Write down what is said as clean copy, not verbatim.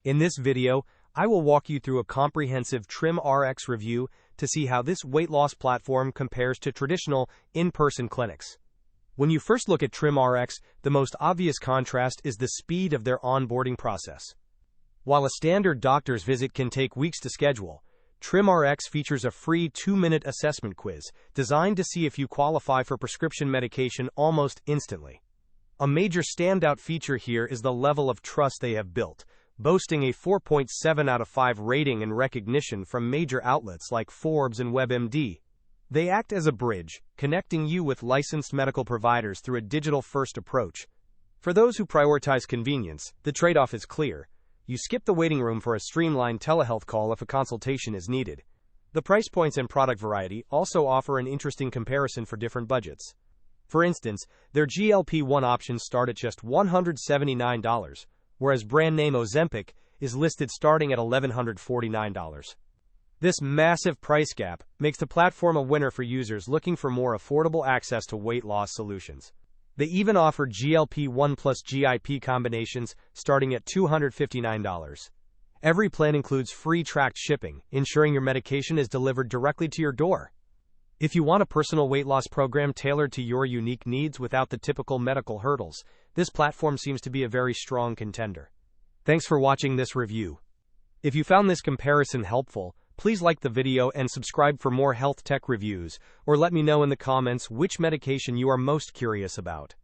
In this video, I will walk you through a comprehensive TrimRX review to see how this weight loss platform compares to traditional in-person clinics. When you first look at TrimRX, the most obvious contrast is the speed of their onboarding process. While a standard doctor's visit can take weeks to schedule, TrimRX features a free 2-minute assessment quiz designed to see if you qualify for prescription medication almost instantly. A major standout feature here is the level of trust they have built, boasting a 4.7 out of 5 rating and recognition from major outlets like Forbes and WebMD. They act as a bridge, connecting you with licensed medical providers through a digital-first approach. For those who prioritize convenience, the trade-off is clear. You skip the waiting room for a streamlined telehealth call if a consultation is needed. The price points and product variety also offer an interesting comparison for different budgets. For instance, their GLP-1 options start at just $179, whereas brand name Ozempic is listed starting at $1,149. This massive price gap makes the platform a winner for users looking for more affordable access to weight loss solutions. They even offer GLP-1 plus GIP combinations starting at $259. Every plan includes free tracked shipping, ensuring your medication is delivered directly to your door. If you want a personal weight loss program tailored to your unique needs without the typical medical hurdles, this platform seems to be a very strong contender. Thanks for watching this review. If you found this comparison helpful, please like the video and subscribe for more health tech reviews, or let me know in the comments which medication you are most curious about.